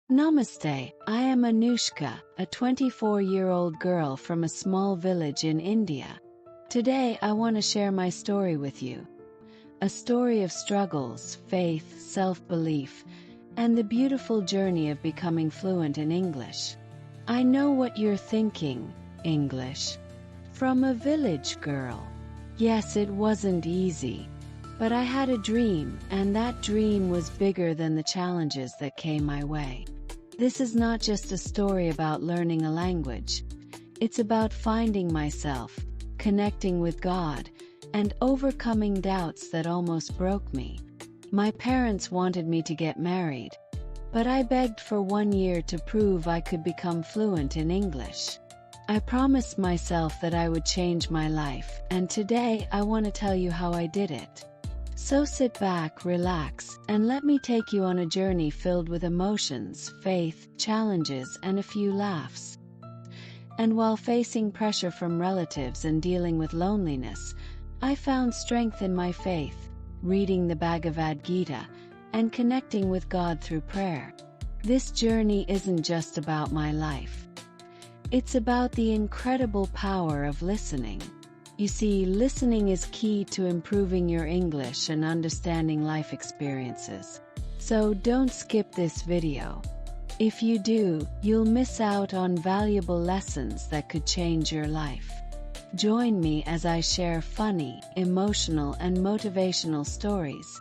Namaste, I am Anushka, a 24-year-old girl from a small village in India. Today I want to share my story with you. A story of struggles, faith, self-belief, and the beautiful journey of becoming fluent in English. I know what you're thinking, English. From a village girl. Yes, it wasn't easy. But I had a dream, and that dream was bigger than the challenges that came my way. This is not just a story about learning a language. It's about finding myself, connecting with God, and overcoming doubts that almost broke me. My parents wanted me to get married, but I begged for 1 year to prove I could become fluent in English. I promised myself that I would change my life, and today I want to tell you how I did it. So sit back, relax, and let me take you on a journey filled with emotions, faith, challenges, and a few laughs. And while facing pressure from relatives and dealing with loneliness, I found strength in my faith, reading the Bhagavad Gita, and connecting with God through prayer. This journey isn't just about my life. It's about the incredible power of listening. You see, listening is key to improving your English and understanding life experiences. So don't skip this video. If you do, you'll miss out on valuable lessons that could change your life. Join me as I share funny, emotional, and motivational stories.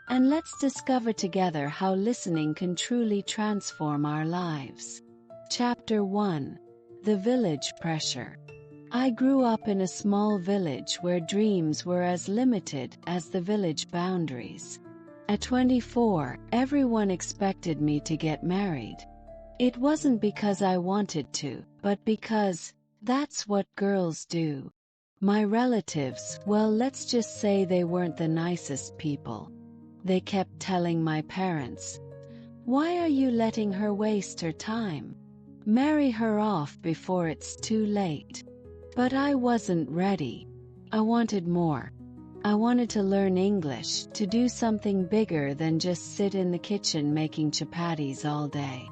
And let's discover together how listening can truly transform our lives. Chapter 1: The Village Pressure. I grew up in a small village where dreams were as limited as the village boundaries. At 24, everyone expected me to get married. It wasn't because I wanted to, but because that's what girls do. My relatives, well, let's just say they weren't the nicest people. They kept telling my parents, "Why are you letting her waste her time? Marry her off before it's too late." But I wasn't ready. I wanted more. I wanted to learn English, to do something bigger than just sit in the kitchen making chapatis all day.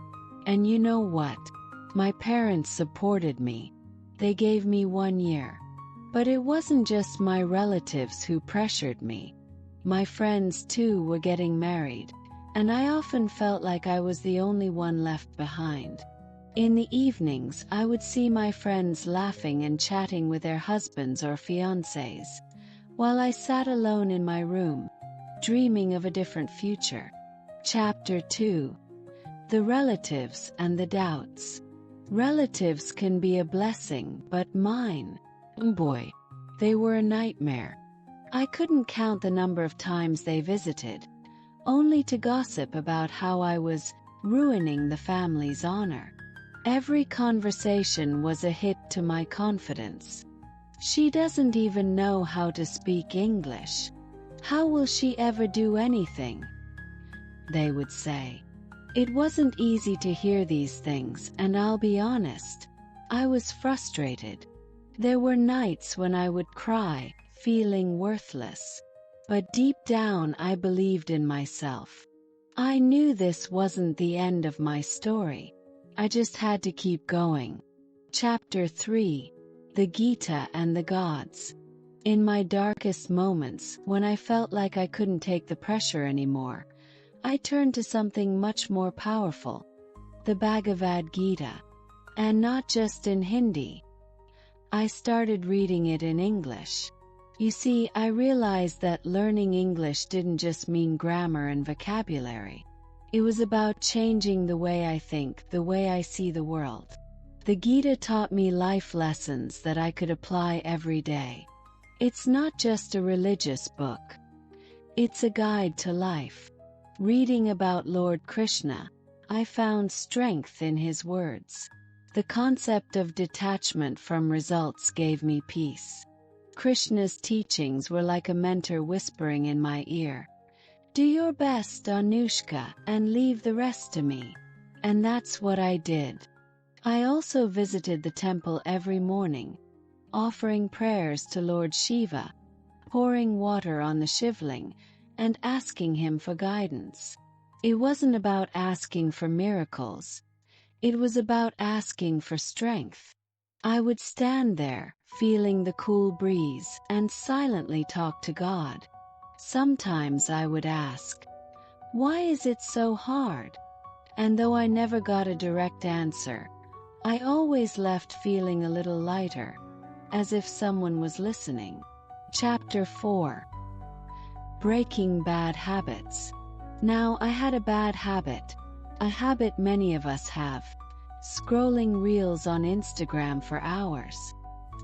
And you know what? My parents supported me. They gave me 1 year. But it wasn't just my relatives who pressured me. My friends too were getting married, and I often felt like I was the only one left behind. In the evenings, I would see my friends laughing and chatting with their husbands or fiancés, while I sat alone in my room, dreaming of a different future. Chapter 2: The Relatives and the Doubts. Relatives can be a blessing, but mine, boy, they were a nightmare. I couldn't count the number of times they visited, only to gossip about how I was ruining the family's honor. Every conversation was a hit to my confidence. "She doesn't even know how to speak English. How will she ever do anything?" they would say. It wasn't easy to hear these things, and I'll be honest, I was frustrated. There were nights when I would cry, feeling worthless. But deep down I believed in myself. I knew this wasn't the end of my story. I just had to keep going. Chapter 3: The Gita and the Gods. In my darkest moments, when I felt like I couldn't take the pressure anymore, I turned to something much more powerful: the Bhagavad Gita. And not just in Hindi. I started reading it in English. You see, I realized that learning English didn't just mean grammar and vocabulary. It was about changing the way I think, the way I see the world. The Gita taught me life lessons that I could apply every day. It's not just a religious book. It's a guide to life. Reading about Lord Krishna, I found strength in his words. The concept of detachment from results gave me peace. Krishna's teachings were like a mentor whispering in my ear, "Do your best, Anushka, and leave the rest to me." And that's what I did. I also visited the temple every morning, offering prayers to Lord Shiva, pouring water on the Shivling, and asking him for guidance. It wasn't about asking for miracles. It was about asking for strength. I would stand there, feeling the cool breeze, and silently talk to God. Sometimes I would ask, "Why is it so hard?" And though I never got a direct answer, I always left feeling a little lighter, as if someone was listening. Chapter 4. Breaking Bad Habits. Now, I had a bad habit, a habit many of us have, scrolling reels on Instagram for hours.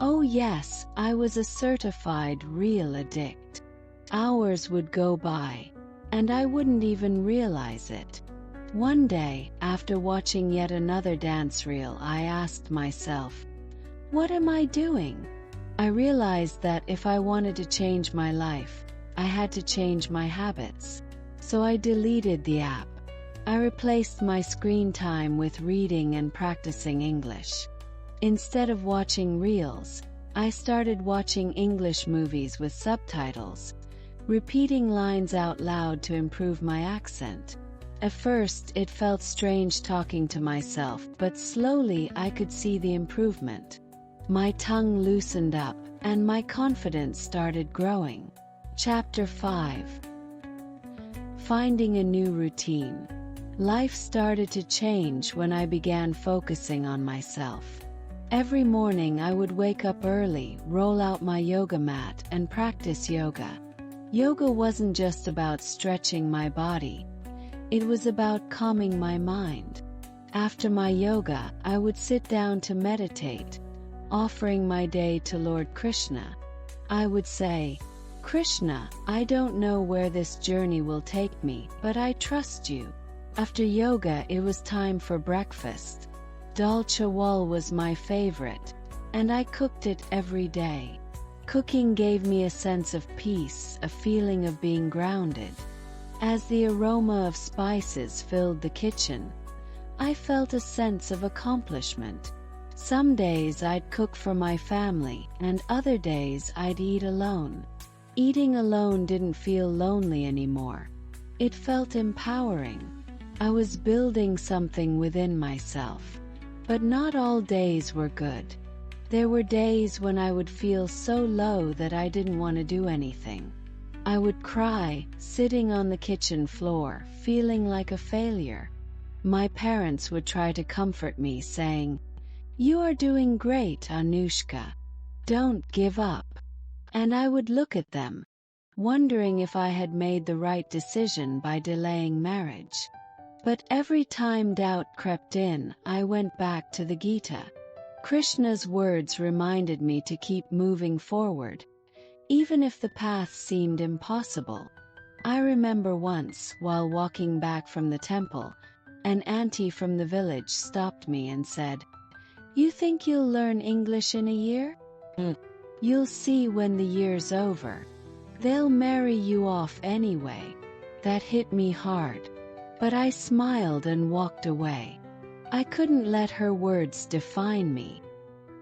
Oh yes, I was a certified reel addict. Hours would go by, and I wouldn't even realize it. One day, after watching yet another dance reel, I asked myself, what am I doing? I realized that if I wanted to change my life, I had to change my habits. So I deleted the app. I replaced my screen time with reading and practicing English. Instead of watching reels, I started watching English movies with subtitles, repeating lines out loud to improve my accent. At first, it felt strange talking to myself, but slowly I could see the improvement. My tongue loosened up, and my confidence started growing. Chapter 5. Finding a new routine. Life started to change when I began focusing on myself. Every morning I would wake up early, roll out my yoga mat, and practice yoga. Yoga wasn't just about stretching my body. It was about calming my mind. After my yoga, I would sit down to meditate, offering my day to Lord Krishna. I would say, "Krishna, I don't know where this journey will take me, but I trust you." After yoga, it was time for breakfast. Dal chawal was my favorite, and I cooked it every day. Cooking gave me a sense of peace, a feeling of being grounded. As the aroma of spices filled the kitchen, I felt a sense of accomplishment. Some days I'd cook for my family, and other days I'd eat alone. Eating alone didn't feel lonely anymore. It felt empowering. I was building something within myself. But not all days were good. There were days when I would feel so low that I didn't want to do anything. I would cry, sitting on the kitchen floor, feeling like a failure. My parents would try to comfort me, saying, "You are doing great, Anushka. Don't give up." And I would look at them, wondering if I had made the right decision by delaying marriage. But every time doubt crept in, I went back to the Gita. Krishna's words reminded me to keep moving forward, even if the path seemed impossible. I remember once, while walking back from the temple, an auntie from the village stopped me and said, "You think you'll learn English in a year? You'll see when the year's over. They'll marry you off anyway." That hit me hard. But I smiled and walked away. I couldn't let her words define me.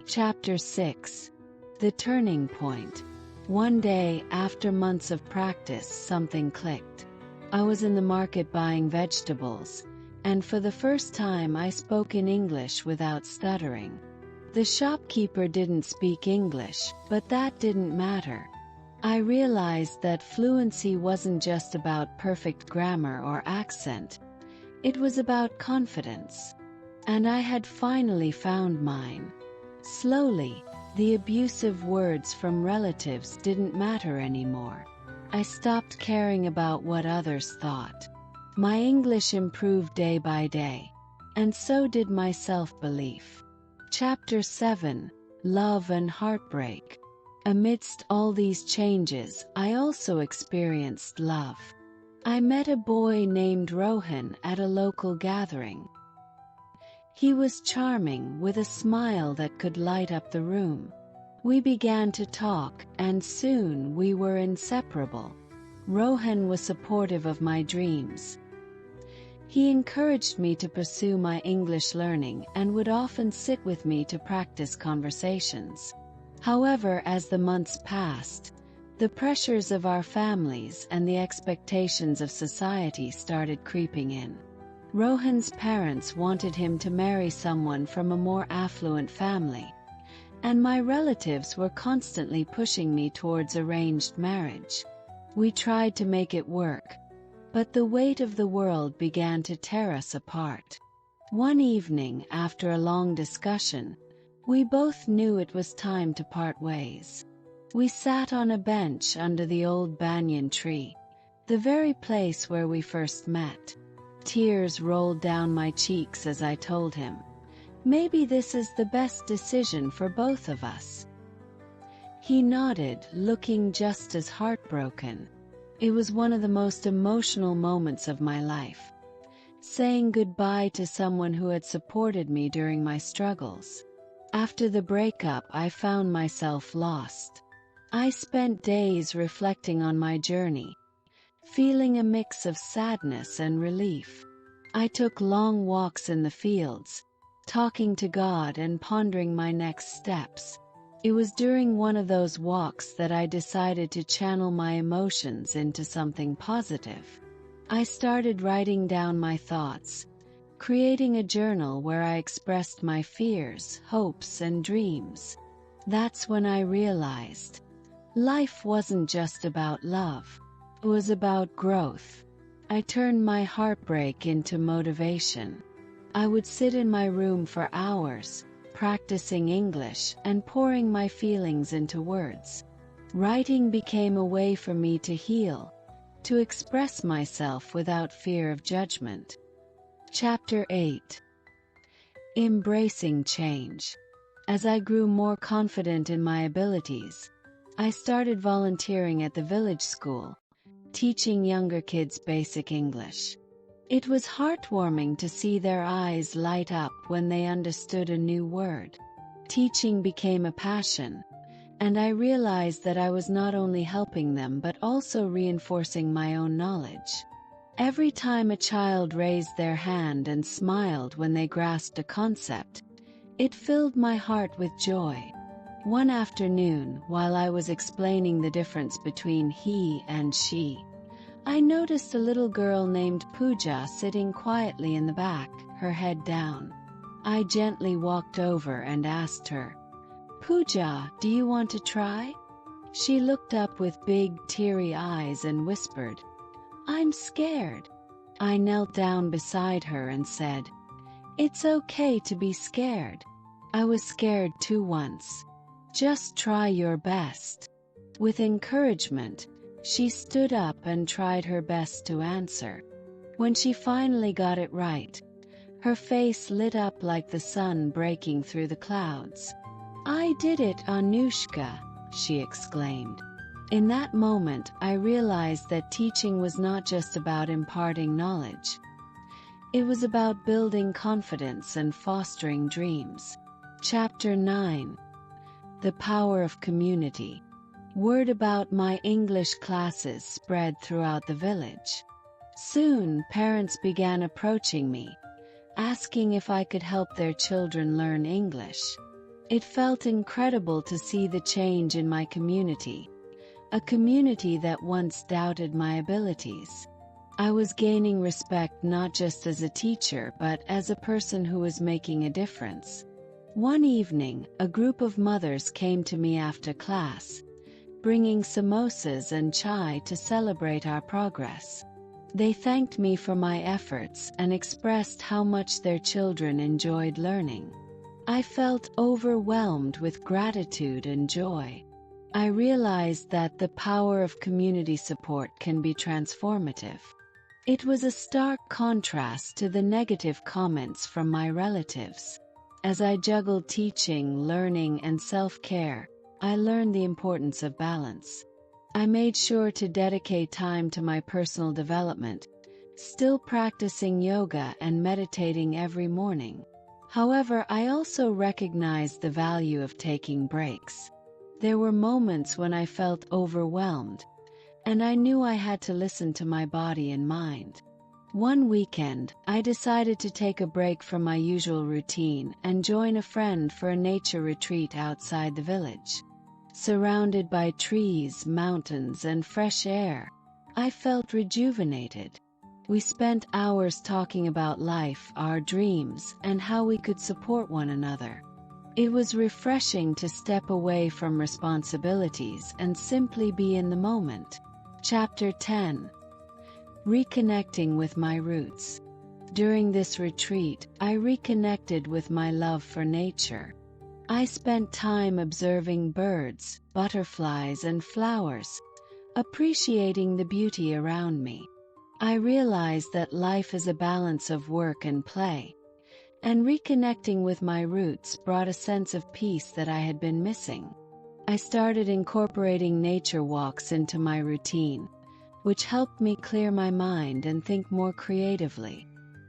Chapter 6. The Turning Point. One day, after months of practice, something clicked. I was in the market buying vegetables, and for the first time I spoke in English without stuttering. The shopkeeper didn't speak English, but that didn't matter. I realized that fluency wasn't just about perfect grammar or accent. It was about confidence. And I had finally found mine. Slowly, the abusive words from relatives didn't matter anymore. I stopped caring about what others thought. My English improved day by day, and so did my self-belief. Chapter 7. Love and Heartbreak. Amidst all these changes, I also experienced love. I met a boy named Rohan at a local gathering. He was charming, with a smile that could light up the room. We began to talk, and soon we were inseparable. Rohan was supportive of my dreams. He encouraged me to pursue my English learning and would often sit with me to practice conversations. However, as the months passed, The pressures of our families and the expectations of society started creeping in. Rohan's parents wanted him to marry someone from a more affluent family, and my relatives were constantly pushing me towards arranged marriage. We tried to make it work, but the weight of the world began to tear us apart. One evening, after a long discussion, we both knew it was time to part ways. We sat on a bench under the old banyan tree, the very place where we first met. Tears rolled down my cheeks as I told him, "Maybe this is the best decision for both of us." He nodded, looking just as heartbroken. It was one of the most emotional moments of my life, saying goodbye to someone who had supported me during my struggles. After the breakup, I found myself lost. I spent days reflecting on my journey, feeling a mix of sadness and relief. I took long walks in the fields, talking to God and pondering my next steps. It was during one of those walks that I decided to channel my emotions into something positive. I started writing down my thoughts, creating a journal where I expressed my fears, hopes, and dreams. That's when I realized life wasn't just about love. It was about growth. I turned my heartbreak into motivation. I would sit in my room for hours, practicing English and pouring my feelings into words. Writing became a way for me to heal, to express myself without fear of judgment. Chapter 8. Embracing change. As I grew more confident in my abilities, I started volunteering at the village school, teaching younger kids basic English. It was heartwarming to see their eyes light up when they understood a new word. Teaching became a passion, and I realized that I was not only helping them but also reinforcing my own knowledge. Every time a child raised their hand and smiled when they grasped a concept, it filled my heart with joy. One afternoon, while I was explaining the difference between he and she, I noticed a little girl named Pooja sitting quietly in the back, her head down. I gently walked over and asked her, "Pooja, do you want to try?" She looked up with big, teary eyes and whispered, "I'm scared." I knelt down beside her and said, "It's okay to be scared. I was scared too once. Just try your best." With encouragement, she stood up and tried her best to answer. When she finally got it right, her face lit up like the sun breaking through the clouds. "I did it, Anushka," she exclaimed. In that moment, I realized that teaching was not just about imparting knowledge. It was about building confidence and fostering dreams. Chapter 9. The Power of Community. Word about my English classes spread throughout the village. Soon, parents began approaching me, asking if I could help their children learn English. It felt incredible to see the change in my community, a community that once doubted my abilities. I was gaining respect not just as a teacher but as a person who was making a difference. One evening, a group of mothers came to me after class, bringing samosas and chai to celebrate our progress. They thanked me for my efforts and expressed how much their children enjoyed learning. I felt overwhelmed with gratitude and joy. I realized that the power of community support can be transformative. It was a stark contrast to the negative comments from my relatives. As I juggled teaching, learning, and self-care, I learned the importance of balance. I made sure to dedicate time to my personal development, still practicing yoga and meditating every morning. However, I also recognized the value of taking breaks. There were moments when I felt overwhelmed, and I knew I had to listen to my body and mind. One weekend, I decided to take a break from my usual routine and join a friend for a nature retreat outside the village. Surrounded by trees, mountains, and fresh air, I felt rejuvenated. We spent hours talking about life, our dreams, and how we could support one another. It was refreshing to step away from responsibilities and simply be in the moment. Chapter 10. Reconnecting with my roots. During this retreat, I reconnected with my love for nature. I spent time observing birds, butterflies, and flowers, appreciating the beauty around me. I realized that life is a balance of work and play, and reconnecting with my roots brought a sense of peace that I had been missing. I started incorporating nature walks into my routine, which helped me clear my mind and think more creatively.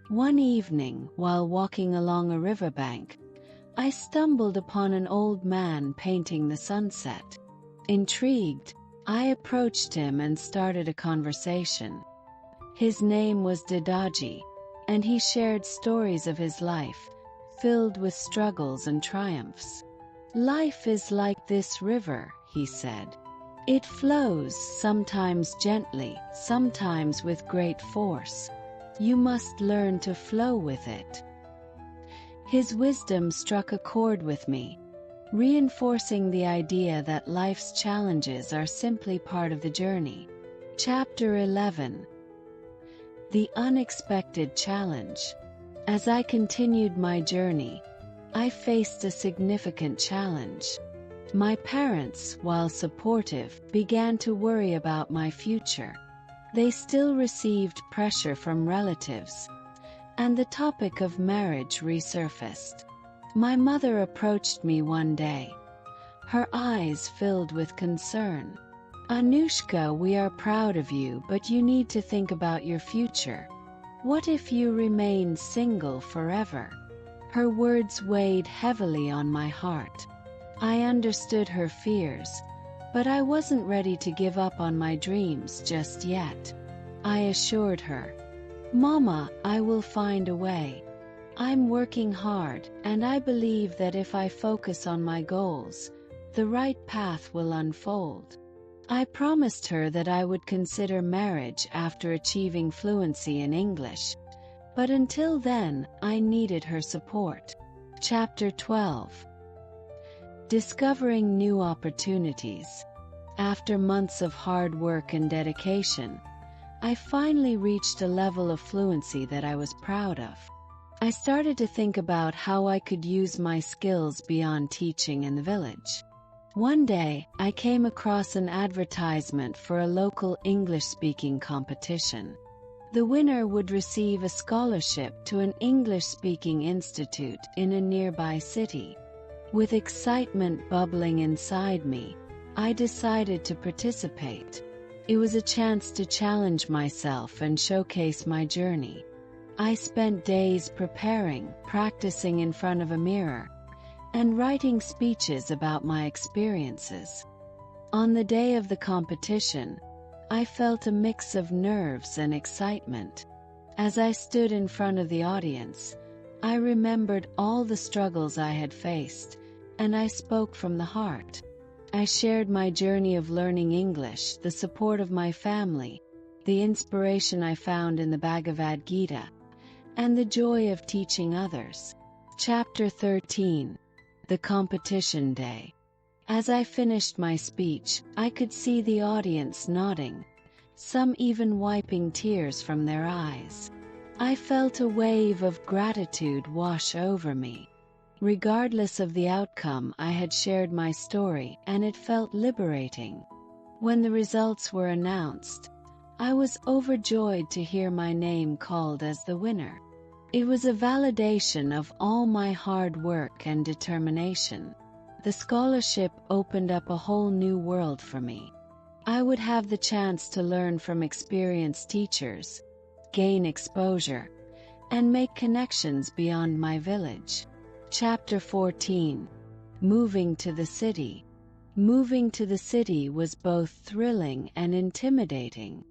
One evening, while walking along a riverbank, I stumbled upon an old man painting the sunset. Intrigued, I approached him and started a conversation. His name was Dadaji, and he shared stories of his life, filled with struggles and triumphs. "Life is like this river," he said. "It flows, sometimes gently, sometimes with great force. You must learn to flow with it." His wisdom struck a chord with me, reinforcing the idea that life's challenges are simply part of the journey. Chapter 11. The unexpected challenge. As I continued my journey, I faced a significant challenge. My parents, while supportive, began to worry about my future. They still received pressure from relatives, and the topic of marriage resurfaced. My mother approached me one day, her eyes filled with concern. "Anushka, we are proud of you, but you need to think about your future. What if you remain single forever?" Her words weighed heavily on my heart. I understood her fears, but I wasn't ready to give up on my dreams just yet. I assured her, "Mama, I will find a way. I'm working hard, and I believe that if I focus on my goals, the right path will unfold." I promised her that I would consider marriage after achieving fluency in English, but until then, I needed her support. Chapter 12. Discovering new opportunities. After months of hard work and dedication, I finally reached a level of fluency that I was proud of. I started to think about how I could use my skills beyond teaching in the village. One day, I came across an advertisement for a local English-speaking competition. The winner would receive a scholarship to an English-speaking institute in a nearby city. With excitement bubbling inside me, I decided to participate. It was a chance to challenge myself and showcase my journey. I spent days preparing, practicing in front of a mirror, and writing speeches about my experiences. On the day of the competition, I felt a mix of nerves and excitement. As I stood in front of the audience, I remembered all the struggles I had faced, and I spoke from the heart. I shared my journey of learning English, the support of my family, the inspiration I found in the Bhagavad Gita, and the joy of teaching others. Chapter 13. The competition day. As I finished my speech, I could see the audience nodding, some even wiping tears from their eyes. I felt a wave of gratitude wash over me. Regardless of the outcome, I had shared my story, and it felt liberating. When the results were announced, I was overjoyed to hear my name called as the winner. It was a validation of all my hard work and determination. The scholarship opened up a whole new world for me. I would have the chance to learn from experienced teachers, gain exposure, and make connections beyond my village. Chapter 14. Moving to the city. Moving to the city was both thrilling and intimidating.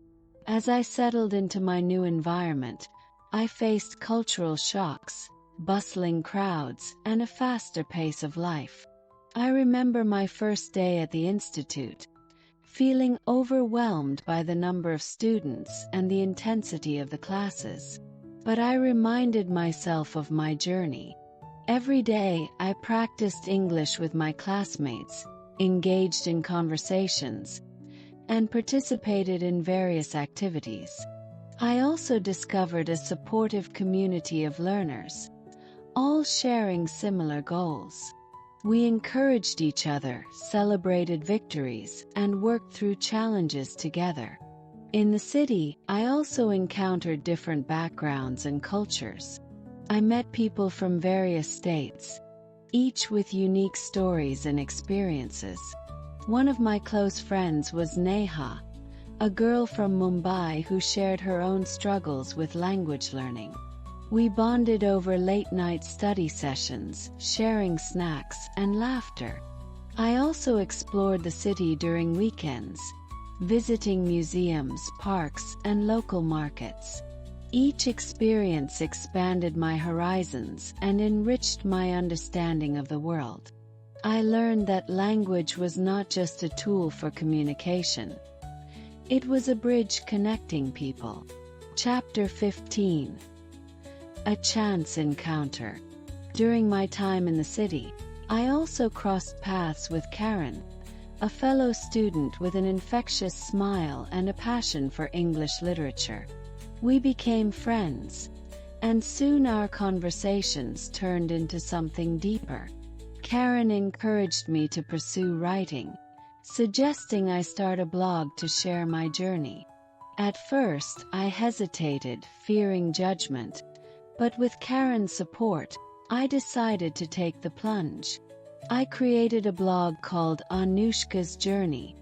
As I settled into my new environment, I faced cultural shocks, bustling crowds, and a faster pace of life. I remember my first day at the institute, feeling overwhelmed by the number of students and the intensity of the classes. But I reminded myself of my journey. Every day, I practiced English with my classmates, engaged in conversations, and participated in various activities. I also discovered a supportive community of learners, all sharing similar goals. We encouraged each other, celebrated victories, and worked through challenges together. In the city, I also encountered different backgrounds and cultures. I met people from various states, each with unique stories and experiences. One of my close friends was Neha, a girl from Mumbai who shared her own struggles with language learning. We bonded over late-night study sessions, sharing snacks and laughter. I also explored the city during weekends, visiting museums, parks, and local markets. Each experience expanded my horizons and enriched my understanding of the world. I learned that language was not just a tool for communication. It was a bridge connecting people. Chapter 15. A chance encounter. During my time in the city, I also crossed paths with Karen, a fellow student with an infectious smile and a passion for English literature. We became friends, and soon our conversations turned into something deeper. Karen encouraged me to pursue writing, suggesting I start a blog to share my journey. At first, I hesitated, fearing judgment, but with Karen's support, I decided to take the plunge. I created a blog called Anushka's Journey,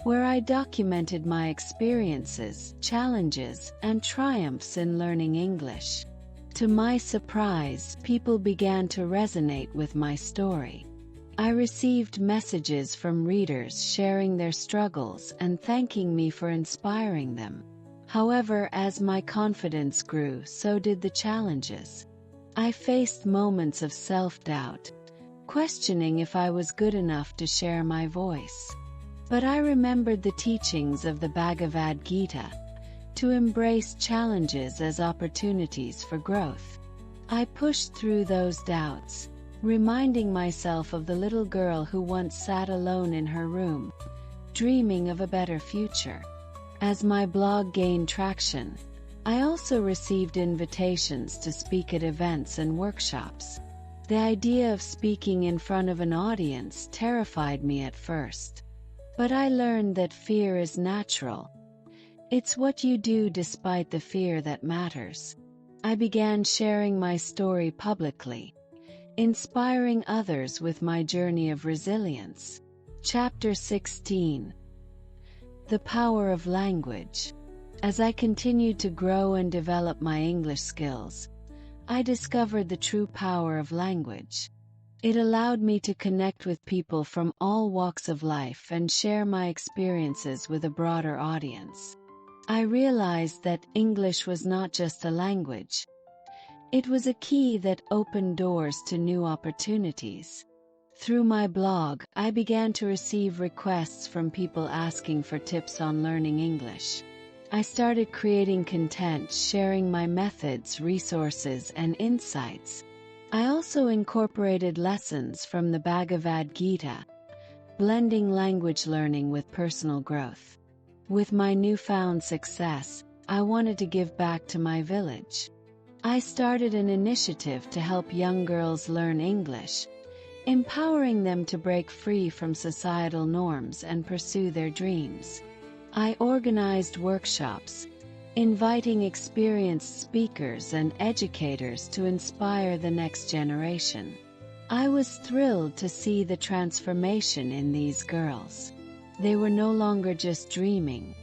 where I documented my experiences, challenges, and triumphs in learning English. To my surprise, people began to resonate with my story. I received messages from readers sharing their struggles and thanking me for inspiring them. However, as my confidence grew, so did the challenges. I faced moments of self-doubt, questioning if I was good enough to share my voice. But I remembered the teachings of the Bhagavad Gita, to embrace challenges as opportunities for growth. I pushed through those doubts, reminding myself of the little girl who once sat alone in her room, dreaming of a better future. As my blog gained traction, I also received invitations to speak at events and workshops. The idea of speaking in front of an audience terrified me at first. But I learned that fear is natural. It's what you do despite the fear that matters. I began sharing my story publicly, inspiring others with my journey of resilience. Chapter 16. The Power of Language. As I continued to grow and develop my English skills, I discovered the true power of language. It allowed me to connect with people from all walks of life and share my experiences with a broader audience. I realized that English was not just a language. It was a key that opened doors to new opportunities. Through my blog, I began to receive requests from people asking for tips on learning English. I started creating content, sharing my methods, resources, and insights. I also incorporated lessons from the Bhagavad Gita, blending language learning with personal growth. With my newfound success, I wanted to give back to my village. I started an initiative to help young girls learn English, empowering them to break free from societal norms and pursue their dreams. I organized workshops, inviting experienced speakers and educators to inspire the next generation. I was thrilled to see the transformation in these girls. They were no longer just dreaming.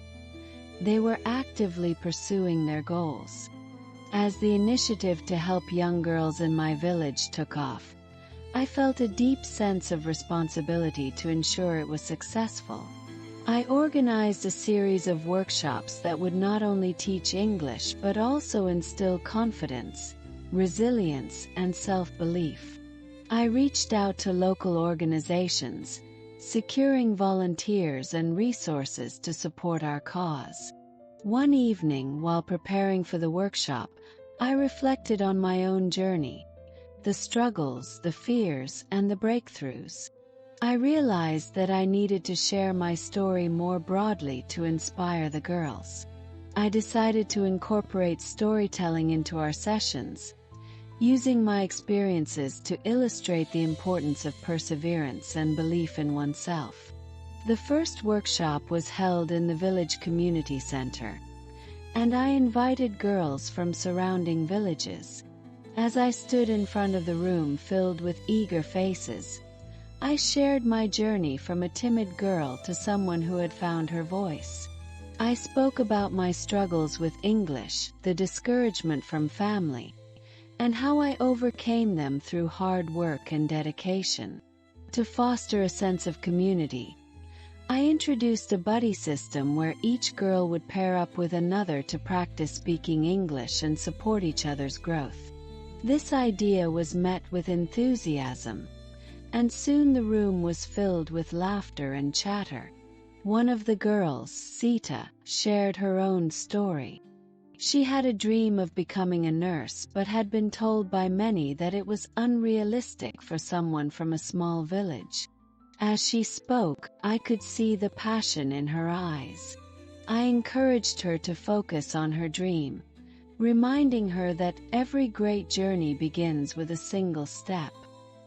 They were actively pursuing their goals. As the initiative to help young girls in my village took off, I felt a deep sense of responsibility to ensure it was successful. I organized a series of workshops that would not only teach English but also instill confidence, resilience, and self-belief. I reached out to local organizations, securing volunteers and resources to support our cause. One evening, while preparing for the workshop, I reflected on my own journey, the struggles, the fears, and the breakthroughs. I realized that I needed to share my story more broadly to inspire the girls. I decided to incorporate storytelling into our sessions, using my experiences to illustrate the importance of perseverance and belief in oneself. The first workshop was held in the village community center, and I invited girls from surrounding villages. As I stood in front of the room filled with eager faces, I shared my journey from a timid girl to someone who had found her voice. I spoke about my struggles with English, the discouragement from family, and how I overcame them through hard work and dedication. To foster a sense of community, I introduced a buddy system where each girl would pair up with another to practice speaking English and support each other's growth. This idea was met with enthusiasm, and soon the room was filled with laughter and chatter. One of the girls, Sita, shared her own story. She had a dream of becoming a nurse but had been told by many that it was unrealistic for someone from a small village. As she spoke, I could see the passion in her eyes. I encouraged her to focus on her dream, reminding her that every great journey begins with a single step.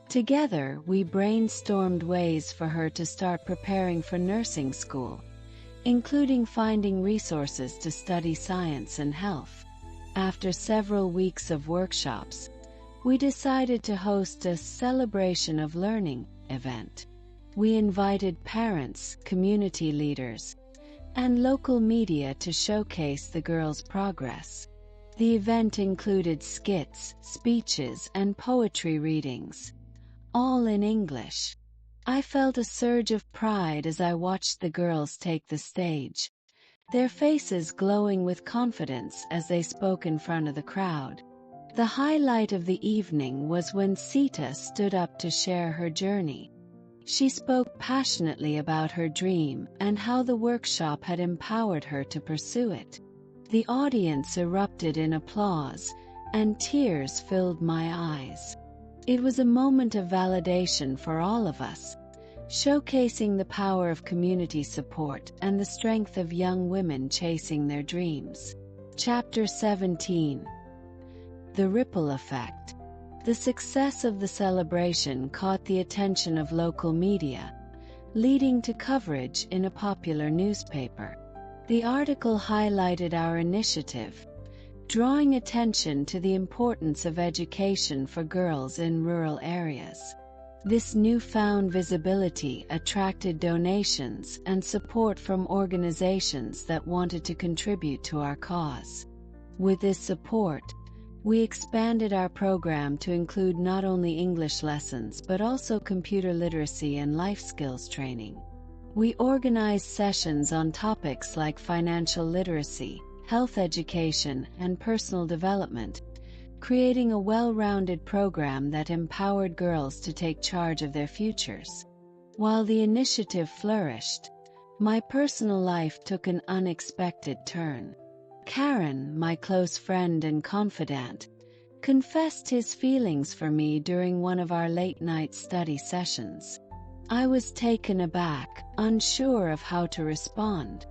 Together, we brainstormed ways for her to start preparing for nursing school, including finding resources to study science and health. After several weeks of workshops, we decided to host a celebration of learning event. We invited parents, community leaders, and local media to showcase the girls' progress. The event included skits, speeches, and poetry readings, all in English. I felt a surge of pride as I watched the girls take the stage, their faces glowing with confidence as they spoke in front of the crowd. The highlight of the evening was when Sita stood up to share her journey. She spoke passionately about her dream and how the workshop had empowered her to pursue it. The audience erupted in applause, and tears filled my eyes. It was a moment of validation for all of us, showcasing the power of community support and the strength of young women chasing their dreams. Chapter 17. The Ripple Effect. The success of the celebration caught the attention of local media, leading to coverage in a popular newspaper. The article highlighted our initiative, drawing attention to the importance of education for girls in rural areas. This newfound visibility attracted donations and support from organizations that wanted to contribute to our cause. With this support, we expanded our program to include not only English lessons but also computer literacy and life skills training. We organized sessions on topics like financial literacy, health education, and personal development, creating a well-rounded program that empowered girls to take charge of their futures. While the initiative flourished, my personal life took an unexpected turn. Karen, my close friend and confidant, confessed his feelings for me during one of our late-night study sessions. I was taken aback, unsure of how to respond.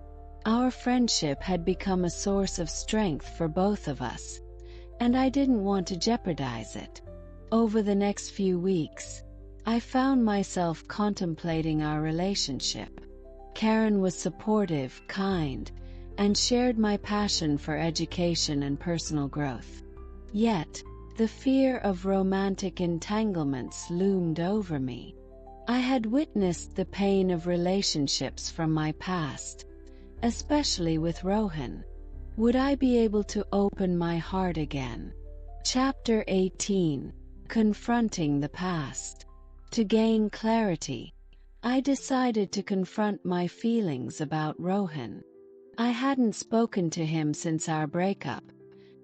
Our friendship had become a source of strength for both of us, and I didn't want to jeopardize it. Over the next few weeks, I found myself contemplating our relationship. Karen was supportive, kind, and shared my passion for education and personal growth. Yet, the fear of romantic entanglements loomed over me. I had witnessed the pain of relationships from my past, especially with Rohan. Would I be able to open my heart again? Chapter 18. Confronting the Past. To gain clarity, I decided to confront my feelings about Rohan. I hadn't spoken to him since our breakup,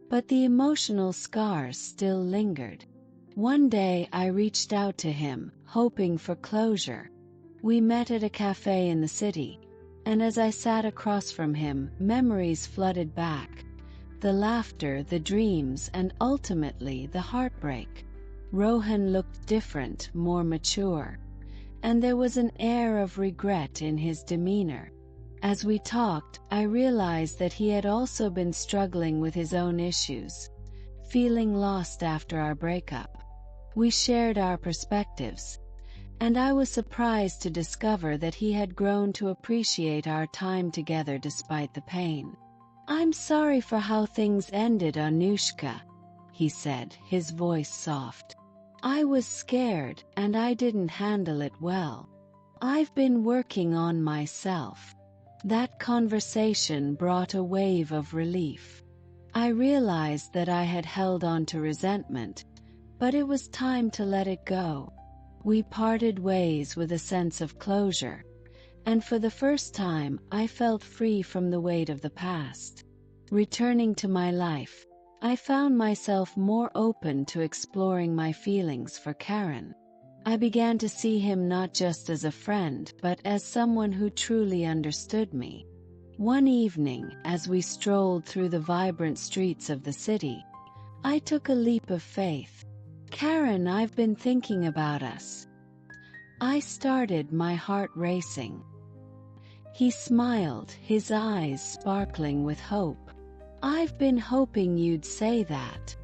but the emotional scars still lingered. One day I reached out to him, hoping for closure. We met at a cafe in the city, and as I sat across from him, memories flooded back. The laughter, the dreams, and ultimately the heartbreak. Rohan looked different, more mature, and there was an air of regret in his demeanor. As we talked, I realized that he had also been struggling with his own issues, feeling lost after our breakup. We shared our perspectives, and I was surprised to discover that he had grown to appreciate our time together despite the pain. "I'm sorry for how things ended, Anushka," he said, his voice soft. "I was scared, and I didn't handle it well. I've been working on myself." That conversation brought a wave of relief. I realized that I had held on to resentment, but it was time to let it go. We parted ways with a sense of closure, and for the first time, I felt free from the weight of the past. Returning to my life, I found myself more open to exploring my feelings for Karen. I began to see him not just as a friend, but as someone who truly understood me. One evening, as we strolled through the vibrant streets of the city, I took a leap of faith. "Karen, I've been thinking about us." I started, my heart racing. He smiled, his eyes sparkling with hope. "I've been hoping you'd say that."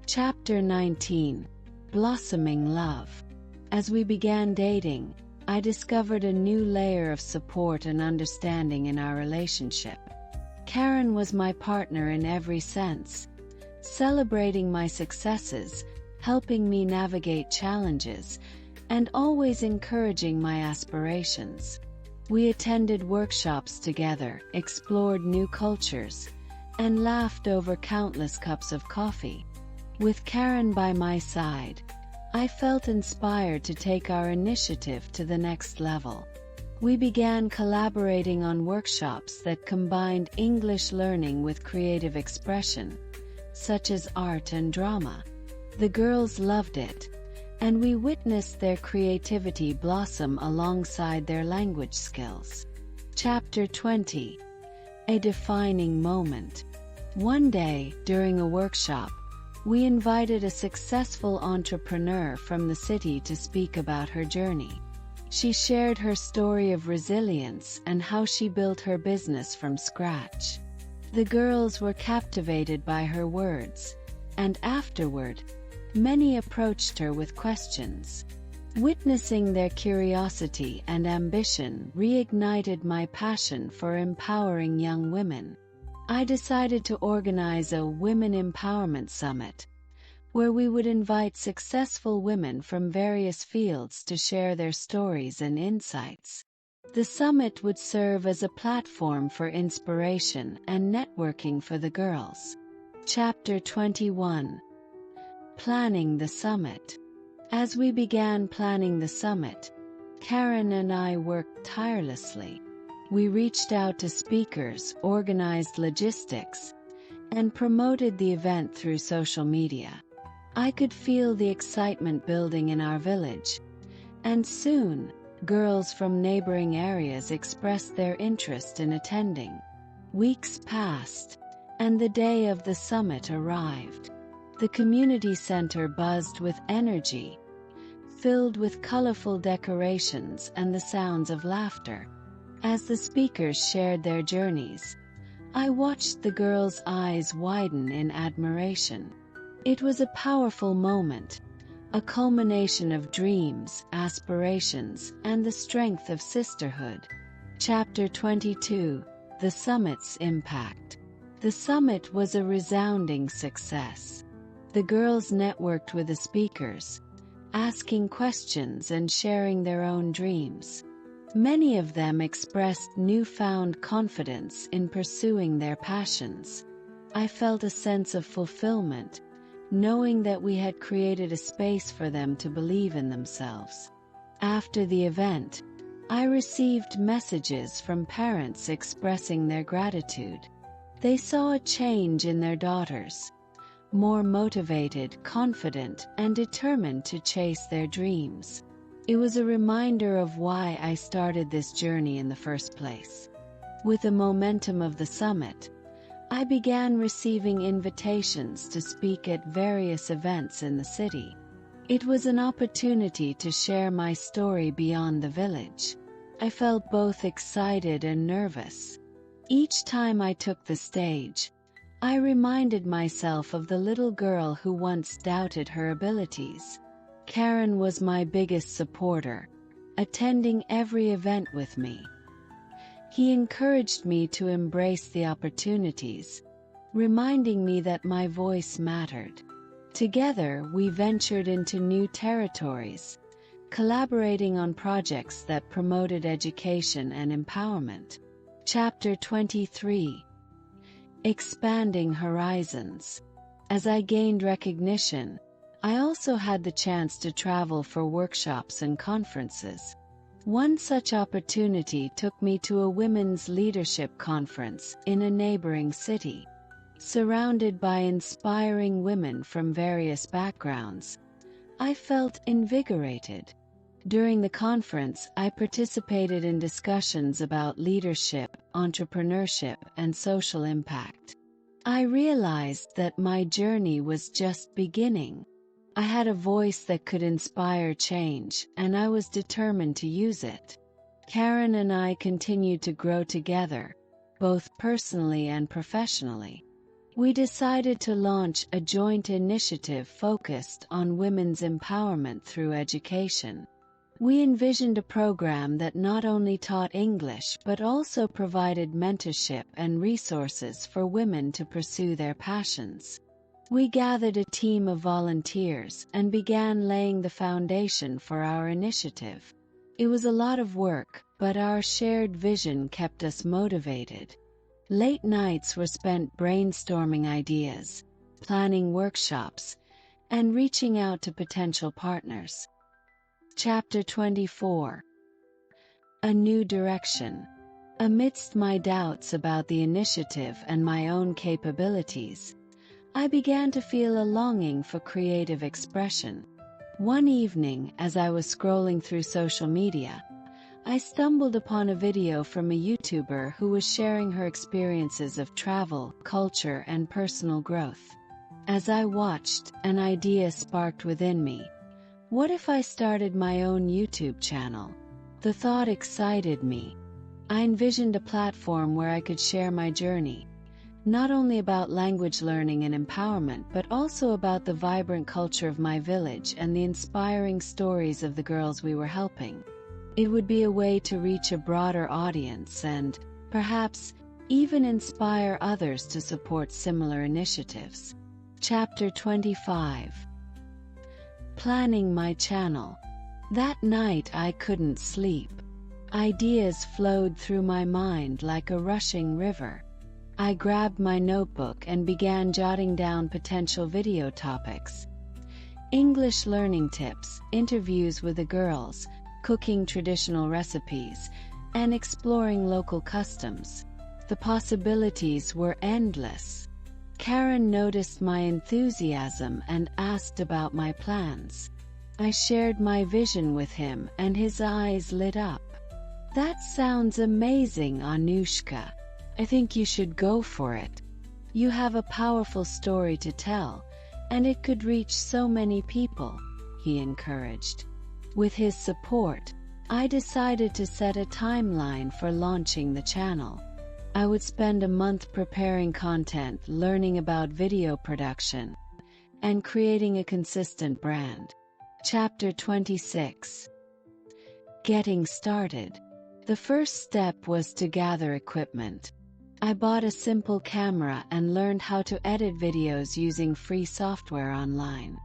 Chapter 19. Blossoming Love. As we began dating, I discovered a new layer of support and understanding in our relationship. Karen was my partner in every sense, celebrating my successes, helping me navigate challenges, and always encouraging my aspirations. We attended workshops together, explored new cultures, and laughed over countless cups of coffee. With Karen by my side, I felt inspired to take our initiative to the next level. We began collaborating on workshops that combined English learning with creative expression, such as art and drama. The girls loved it, and we witnessed their creativity blossom alongside their language skills. Chapter 20. A defining moment. One day, during a workshop, we invited a successful entrepreneur from the city to speak about her journey. She shared her story of resilience and how she built her business from scratch. The girls were captivated by her words, and afterward, many approached her with questions. Witnessing their curiosity and ambition reignited my passion for empowering young women. I decided to organize a Women Empowerment Summit, where we would invite successful women from various fields to share their stories and insights. The summit would serve as a platform for inspiration and networking for the girls. Chapter 21. Planning the Summit. As we began planning the summit, Karen and I worked tirelessly. We reached out to speakers, organized logistics, and promoted the event through social media. I could feel the excitement building in our village, and soon, girls from neighboring areas expressed their interest in attending. Weeks passed, and the day of the summit arrived. The community center buzzed with energy, filled with colorful decorations and the sounds of laughter. As the speakers shared their journeys, I watched the girls' eyes widen in admiration. It was a powerful moment, a culmination of dreams, aspirations, and the strength of sisterhood. Chapter 22. The Summit's Impact. The summit was a resounding success. The girls networked with the speakers, asking questions and sharing their own dreams. Many of them expressed newfound confidence in pursuing their passions. I felt a sense of fulfillment, knowing that we had created a space for them to believe in themselves. After the event, I received messages from parents expressing their gratitude. They saw a change in their daughters, more motivated, confident, and determined to chase their dreams. It was a reminder of why I started this journey in the first place. With the momentum of the summit, I began receiving invitations to speak at various events in the city. It was an opportunity to share my story beyond the village. I felt both excited and nervous. Each time I took the stage, I reminded myself of the little girl who once doubted her abilities. Karen was my biggest supporter, attending every event with me. He encouraged me to embrace the opportunities, reminding me that my voice mattered. Together, we ventured into new territories, collaborating on projects that promoted education and empowerment. Chapter 23: Expanding Horizons. As I gained recognition, I also had the chance to travel for workshops and conferences. One such opportunity took me to a women's leadership conference in a neighboring city. Surrounded by inspiring women from various backgrounds, I felt invigorated. During the conference, I participated in discussions about leadership, entrepreneurship, and social impact. I realized that my journey was just beginning. I had a voice that could inspire change, and I was determined to use it. Karen and I continued to grow together, both personally and professionally. We decided to launch a joint initiative focused on women's empowerment through education. We envisioned a program that not only taught English but also provided mentorship and resources for women to pursue their passions. We gathered a team of volunteers and began laying the foundation for our initiative. It was a lot of work, but our shared vision kept us motivated. Late nights were spent brainstorming ideas, planning workshops, and reaching out to potential partners. Chapter 24: A New Direction. Amidst my doubts about the initiative and my own capabilities, I began to feel a longing for creative expression. One evening, as I was scrolling through social media, I stumbled upon a video from a YouTuber who was sharing her experiences of travel, culture, and personal growth. As I watched, an idea sparked within me. What if I started my own YouTube channel? The thought excited me. I envisioned a platform where I could share my journey, not only about language learning and empowerment but also about the vibrant culture of my village and the inspiring stories of the girls we were helping. It would be a way to reach a broader audience and, perhaps, even inspire others to support similar initiatives. Chapter 25: Planning my channel. That night I couldn't sleep. Ideas flowed through my mind like a rushing river. I grabbed my notebook and began jotting down potential video topics. English learning tips, interviews with the girls, cooking traditional recipes, and exploring local customs. The possibilities were endless. Karen noticed my enthusiasm and asked about my plans. I shared my vision with him and his eyes lit up. "That sounds amazing, Anushka. I think you should go for it. You have a powerful story to tell, and it could reach so many people," he encouraged. With his support, I decided to set a timeline for launching the channel. I would spend a month preparing content, learning about video production, and creating a consistent brand. Chapter 26: Getting Started. The first step was to gather equipment. I bought a simple camera and learned how to edit videos using free software online.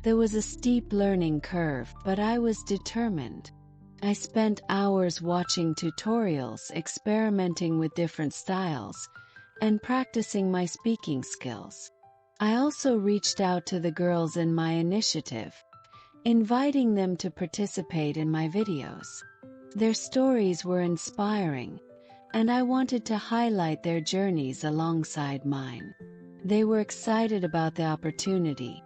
There was a steep learning curve, but I was determined. I spent hours watching tutorials, experimenting with different styles, and practicing my speaking skills. I also reached out to the girls in my initiative, inviting them to participate in my videos. Their stories were inspiring, and I wanted to highlight their journeys alongside mine. They were excited about the opportunity,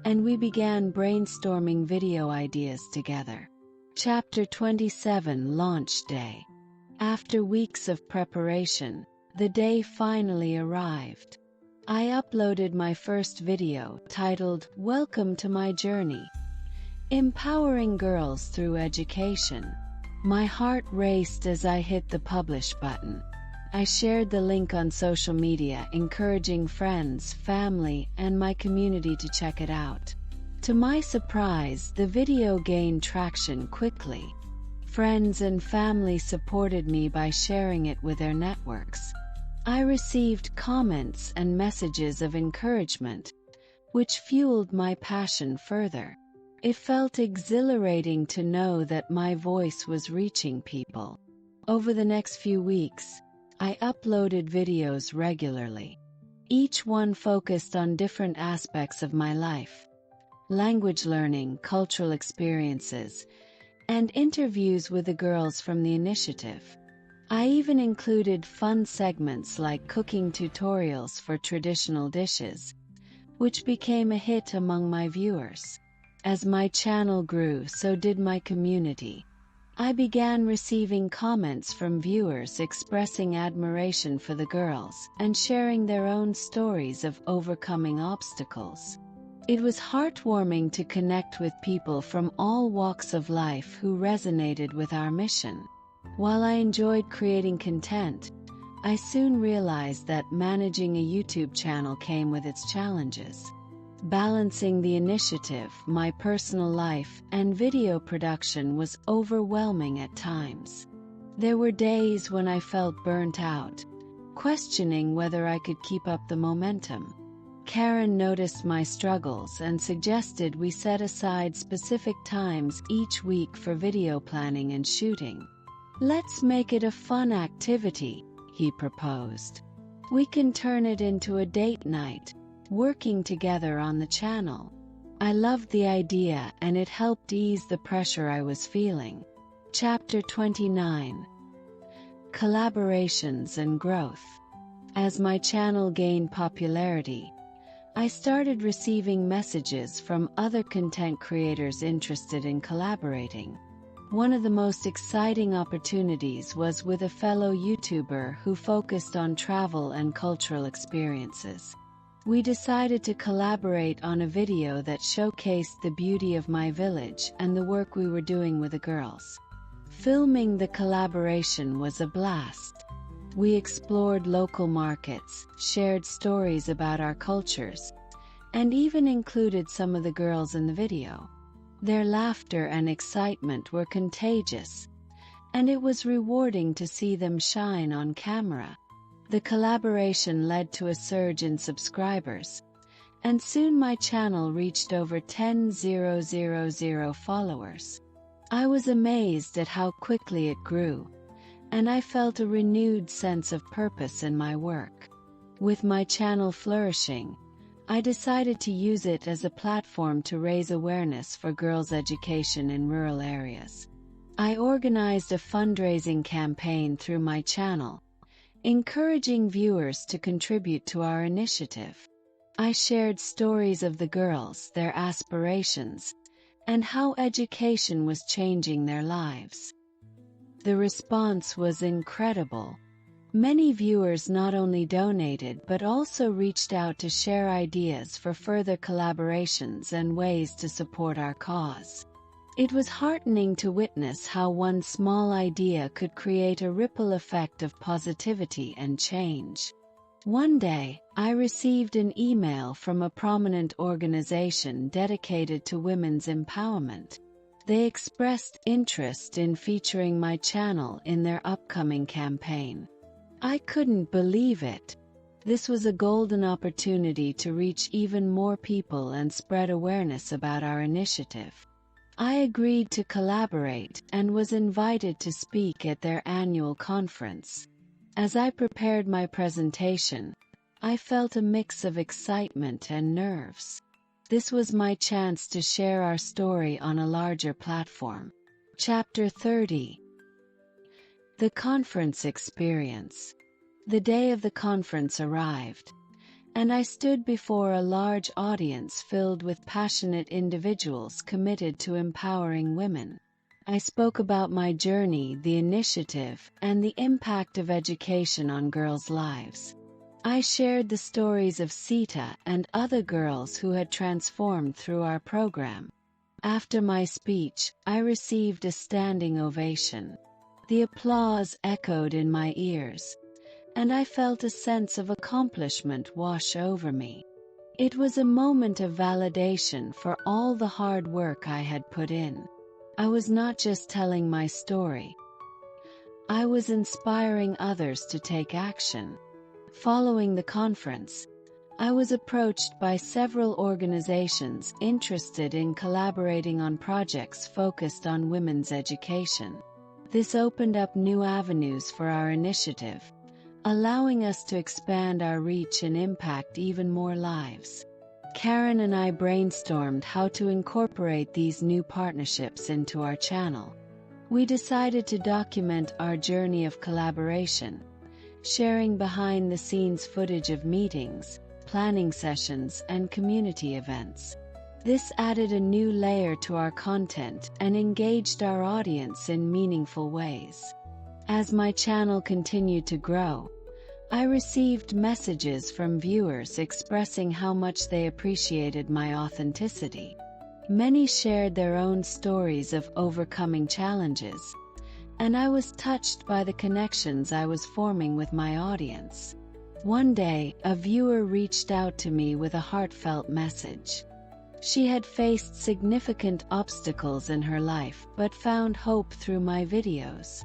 and we began brainstorming video ideas together. Chapter 27: Launch Day. After weeks of preparation, the day finally arrived. I uploaded my first video, titled "Welcome to My Journey: Empowering Girls Through Education." My heart raced as I hit the publish button. I shared the link on social media, encouraging friends, family, and my community to check it out. To my surprise, the video gained traction quickly. Friends and family supported me by sharing it with their networks. I received comments and messages of encouragement, which fueled my passion further. It felt exhilarating to know that my voice was reaching people. Over the next few weeks, I uploaded videos regularly. Each one focused on different aspects of my life: language learning, cultural experiences, and interviews with the girls from the initiative. I even included fun segments like cooking tutorials for traditional dishes, which became a hit among my viewers. As my channel grew, so did my community. I began receiving comments from viewers expressing admiration for the girls and sharing their own stories of overcoming obstacles. It was heartwarming to connect with people from all walks of life who resonated with our mission. While I enjoyed creating content, I soon realized that managing a YouTube channel came with its challenges. Balancing the initiative, my personal life, and video production was overwhelming at times. There were days when I felt burnt out, questioning whether I could keep up the momentum. Karen noticed my struggles and suggested we set aside specific times each week for video planning and shooting. "Let's make it a fun activity," he proposed. "We can turn it into a date night, working together on the channel." I loved the idea, and it helped ease the pressure I was feeling. Chapter 29: Collaborations and Growth. As my channel gained popularity, I started receiving messages from other content creators interested in collaborating. One of the most exciting opportunities was with a fellow YouTuber who focused on travel and cultural experiences. We decided to collaborate on a video that showcased the beauty of my village and the work we were doing with the girls. Filming the collaboration was a blast. We explored local markets, shared stories about our cultures, and even included some of the girls in the video. Their laughter and excitement were contagious, and it was rewarding to see them shine on camera. The collaboration led to a surge in subscribers, and soon my channel reached over 10,000 followers. I was amazed at how quickly it grew, and I felt a renewed sense of purpose in my work. With my channel flourishing, I decided to use it as a platform to raise awareness for girls' education in rural areas. I organized a fundraising campaign through my channel, encouraging viewers to contribute to our initiative. I shared stories of the girls, their aspirations, and how education was changing their lives. The response was incredible. Many viewers not only donated but also reached out to share ideas for further collaborations and ways to support our cause. It was heartening to witness how one small idea could create a ripple effect of positivity and change. One day, I received an email from a prominent organization dedicated to women's empowerment. They expressed interest in featuring my channel in their upcoming campaign. I couldn't believe it. This was a golden opportunity to reach even more people and spread awareness about our initiative. I agreed to collaborate and was invited to speak at their annual conference. As I prepared my presentation, I felt a mix of excitement and nerves. This was my chance to share our story on a larger platform. Chapter 30: The Conference Experience. The day of the conference arrived, and I stood before a large audience filled with passionate individuals committed to empowering women. I spoke about my journey, the initiative, and the impact of education on girls' lives. I shared the stories of Sita and other girls who had transformed through our program. After my speech, I received a standing ovation. The applause echoed in my ears, and I felt a sense of accomplishment wash over me. It was a moment of validation for all the hard work I had put in. I was not just telling my story. I was inspiring others to take action. Following the conference, I was approached by several organizations interested in collaborating on projects focused on women's education. This opened up new avenues for our initiative, allowing us to expand our reach and impact even more lives. Karen and I brainstormed how to incorporate these new partnerships into our channel. We decided to document our journey of collaboration, sharing behind-the-scenes footage of meetings, planning sessions, and community events. This added a new layer to our content and engaged our audience in meaningful ways. As my channel continued to grow, I received messages from viewers expressing how much they appreciated my authenticity. Many shared their own stories of overcoming challenges, and I was touched by the connections I was forming with my audience. One day, a viewer reached out to me with a heartfelt message. She had faced significant obstacles in her life but found hope through my videos.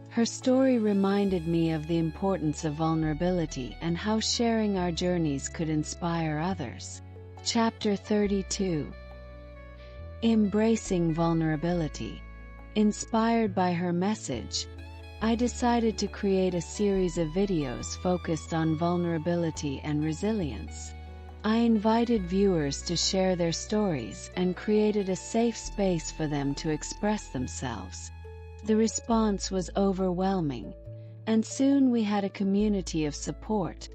Her story reminded me of the importance of vulnerability and how sharing our journeys could inspire others. Chapter 32. Embracing vulnerability. Inspired by her message, I decided to create a series of videos focused on vulnerability and resilience. I invited viewers to share their stories and created a safe space for them to express themselves. The response was overwhelming, and soon we had a community of support,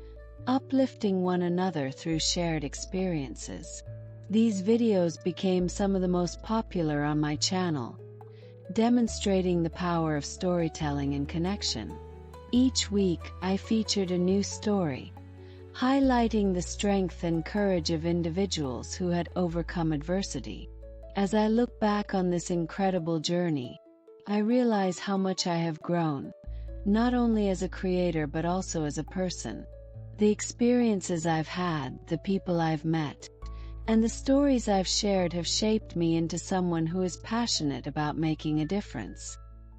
uplifting one another through shared experiences. These videos became some of the most popular on my channel, demonstrating the power of storytelling and connection. Each week, I featured a new story, highlighting the strength and courage of individuals who had overcome adversity. As I look back on this incredible journey, I realize how much I have grown, not only as a creator but also as a person. The experiences I've had, the people I've met, and the stories I've shared have shaped me into someone who is passionate about making a difference.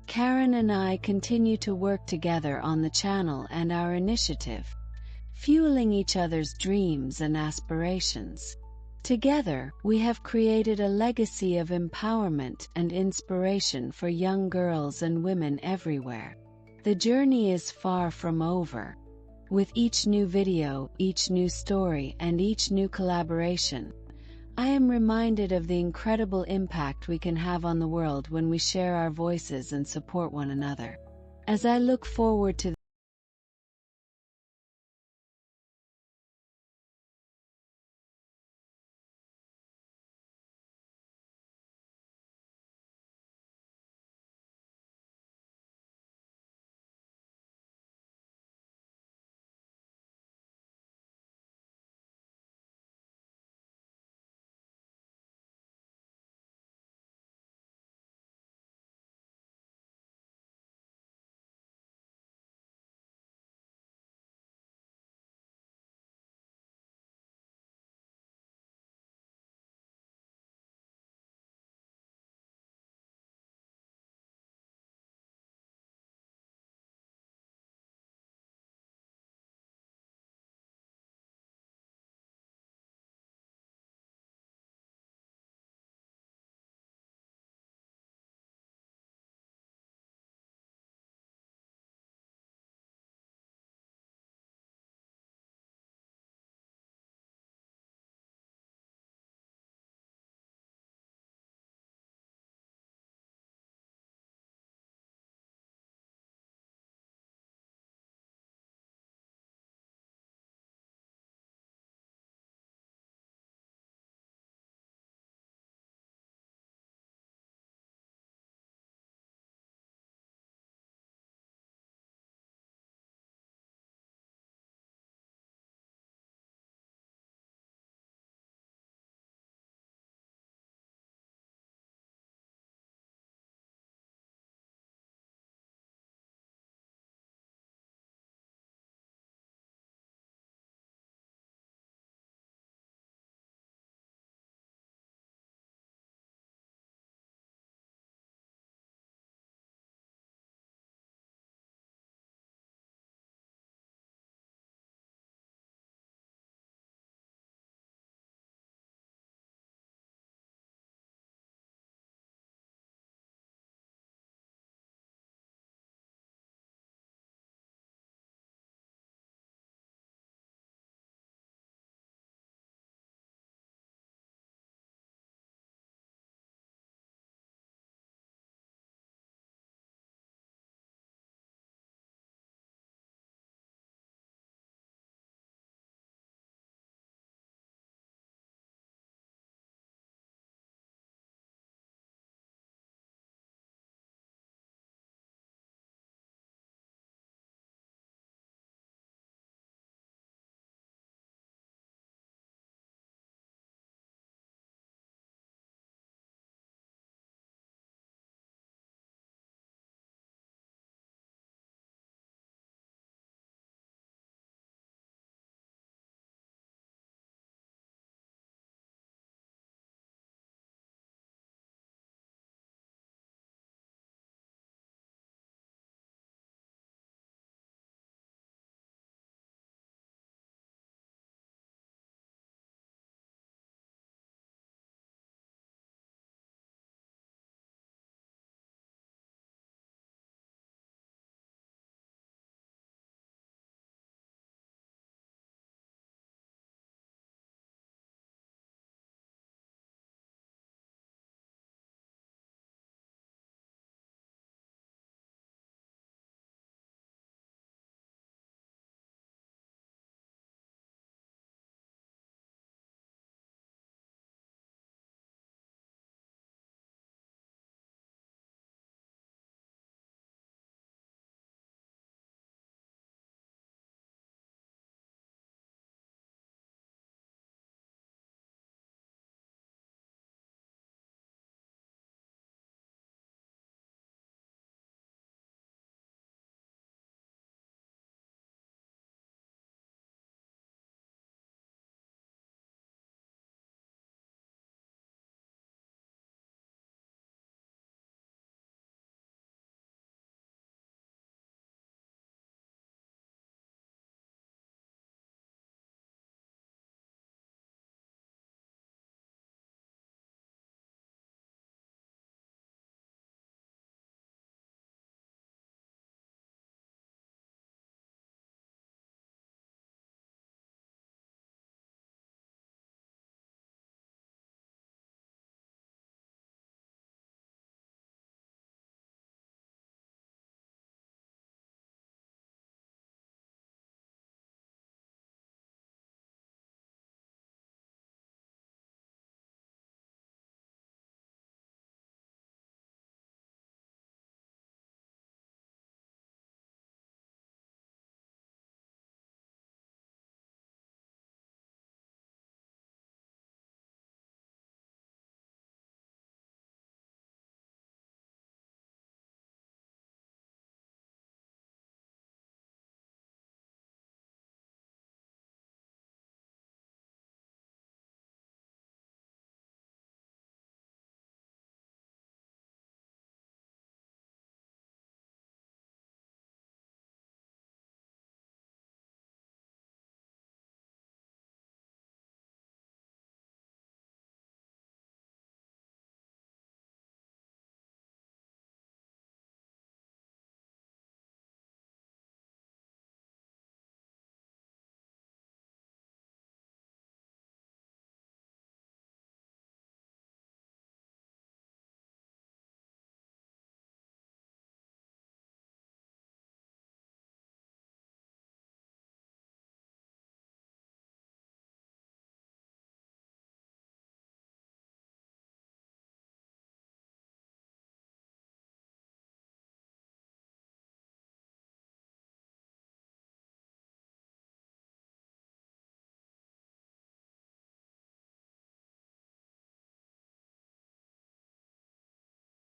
Karen and I continue to work together on the channel and our initiative, fueling each other's dreams and aspirations. Together, we have created a legacy of empowerment and inspiration for young girls and women everywhere. The journey is far from over. With each new video, each new story, and each new collaboration, I am reminded of the incredible impact we can have on the world when we share our voices and support one another. As I look forward to